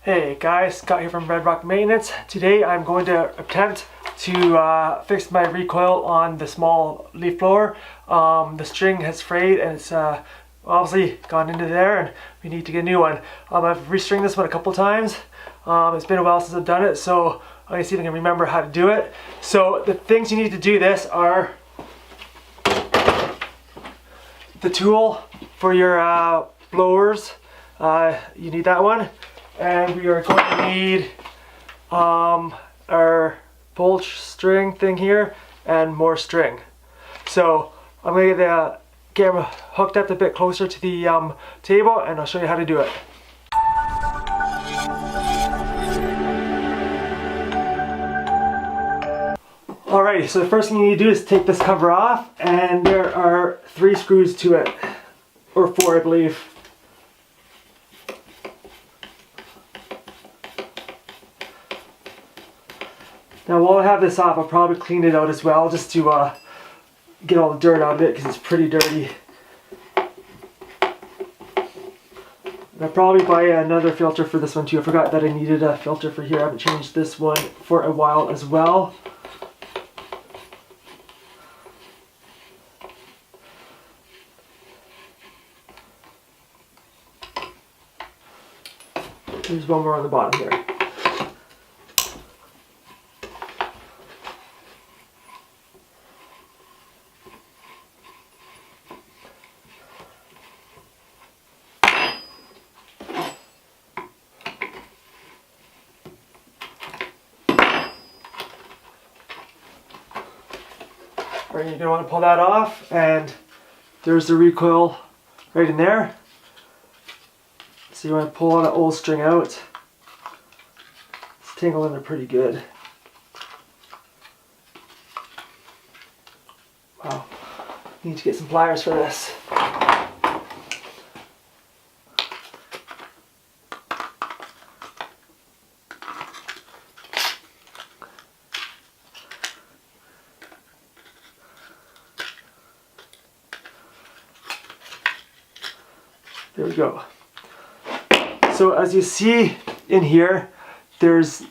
Hey guys, Scott here from Red Rock Maintenance. Today I'm going to attempt to fix my recoil on the small leaf blower. The string has frayed and it's obviously gone into there and we need to get a new one. I've restringed this one a couple times. It's been a while since I've done it, so I'm going to see if I can remember how to do it. So the things you need to do this are the tool for your blowers. You need that one. And we are going to need our pull string thing here and more string. So I'm going to get the camera hooked up a bit closer to the table and I'll show you how to do it. Alrighty, so the first thing you need to do is take this cover off, and there are 3 screws to it, or 4 I believe. Now while I have this off, I'll probably clean it out as well, just to get all the dirt out of it, because it's pretty dirty. And I'll probably buy another filter for this one too. I forgot that I needed a filter for here. I haven't changed this one for a while as well. There's one more on the bottom here. Alright, you're going to want to pull that off, and there's the recoil right in there. So you want to pull all that old string out. It's tangled in there pretty good. Wow, need to get some pliers for this. There we go. So as you see in here, this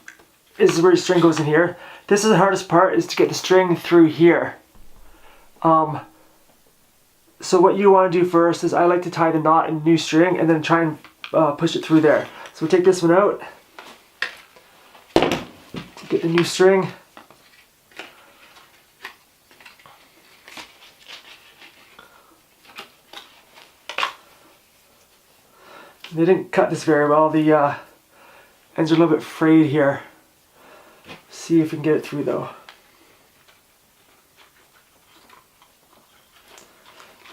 is where your string goes in here. This is the hardest part, is to get the string through here. So what you want to do first is, I like to tie the knot in new string and then try and push it through there. So we take this one out, get the new string. They didn't cut this very well. The ends are a little bit frayed here. See if we can get it through though.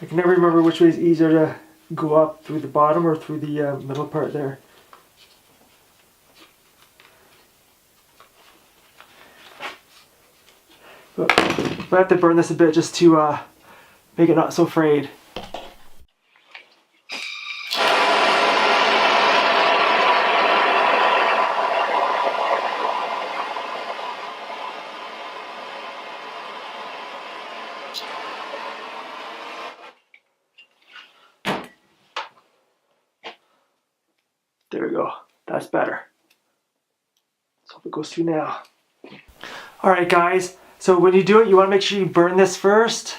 I can never remember which way is easier to go up, through the bottom or through the middle part there. But I have to burn this a bit just to make it not so frayed. There we go, that's better. Let's hope it goes through now. Alright guys, so when you do it, you want to make sure you burn this first.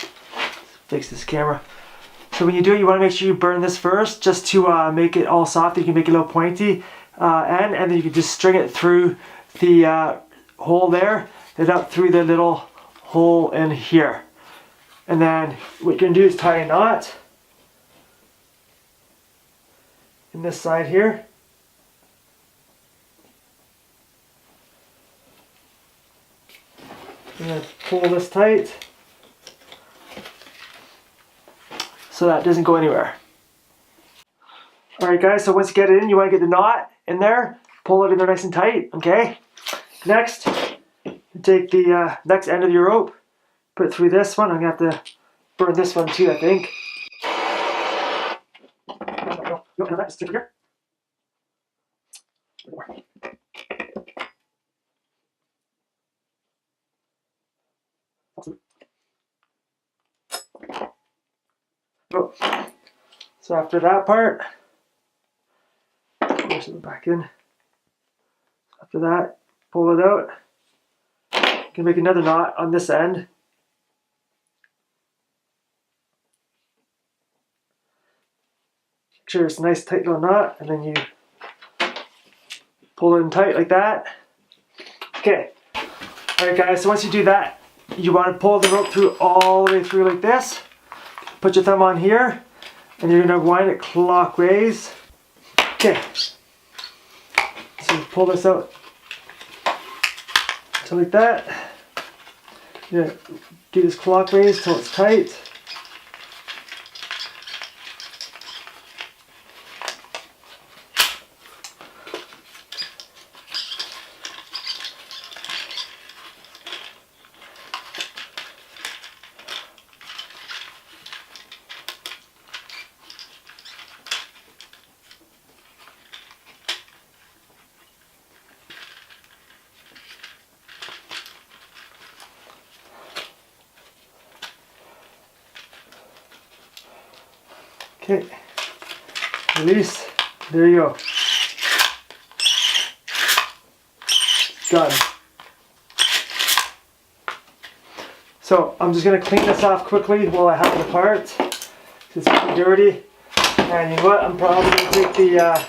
Let's fix this camera. So when you do it, you want to make sure you burn this first, just to make it all soft. You can make it a little pointy and then you can just string it through the hole there, then up through the little hole in here. And then what you're going to do is tie a knot in this side here. I'm going to pull this tight so that doesn't go anywhere. Alright guys, so once you get it in, you want to get the knot in there, pull it in there nice and tight, okay? Next, you take the next end of your rope, put it through this one. I'm going to have to burn this one too, I think. That's here. Awesome. So after that part, slip it back in. After that, pull it out. You can make another knot on this end. Make sure it's a nice tight little knot, and then you pull it in tight like that. Okay. Alright guys, so once you do that, you want to pull the rope through all the way through like this. Put your thumb on here, and you're going to wind it clockwise. Okay. So you pull this out to like that. Yeah, do this clockwise till it's tight. Okay, release, there you go. Done. So I'm just going to clean this off quickly while I have it apart. It's pretty dirty. And you know what, I'm probably going to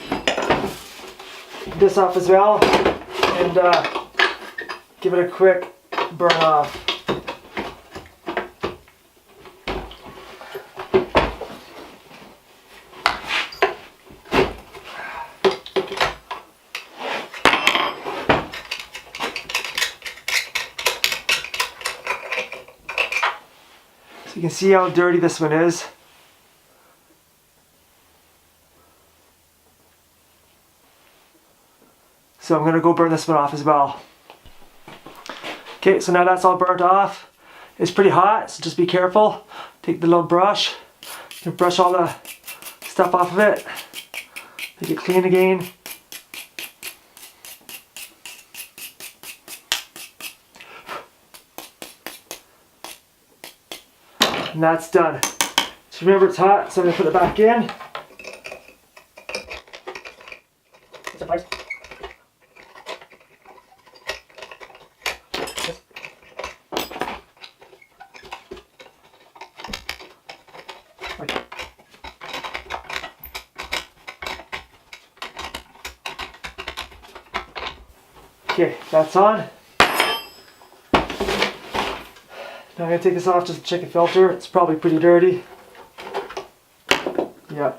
take this off as well and give it a quick burn off. You can see how dirty this one is. So I'm going to go burn this one off as well. Okay, so now that's all burnt off. It's pretty hot, so just be careful. Take the little brush. You can brush all the stuff off of it. Make it clean again. And that's done. So remember it's hot, so I'm going to put it back in. Okay, that's on. Now I'm going to take this off just to check the filter. It's probably pretty dirty. Yeah.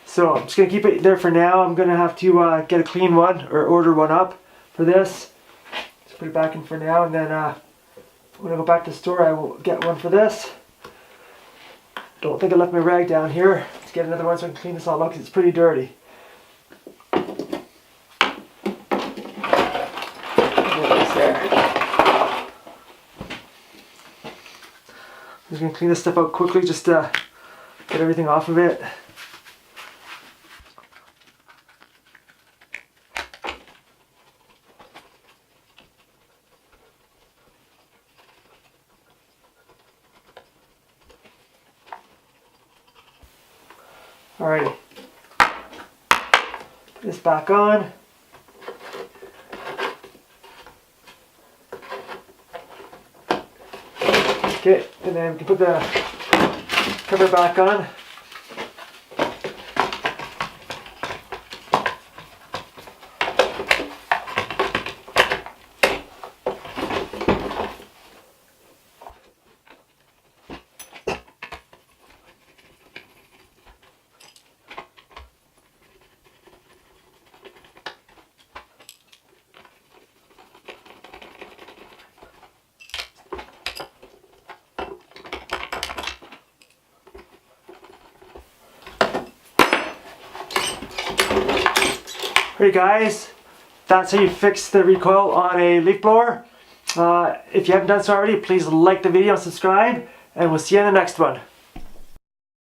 So I'm just going to keep it there for now. I'm going to have to get a clean one or order one up for this. Just put it back in for now, and then when I go back to the store I will get one for this. Don't think I left my rag down here. Let's get another one so I can clean this all up because it's pretty dirty. I'm just going to clean this stuff out quickly just to get everything off of it. Alrighty. Put this back on. Okay, and then we can put the cover back on. Alright guys, that's how you fix the recoil on a leaf blower. If you haven't done so already, please like the video and subscribe, and we'll see you in the next one.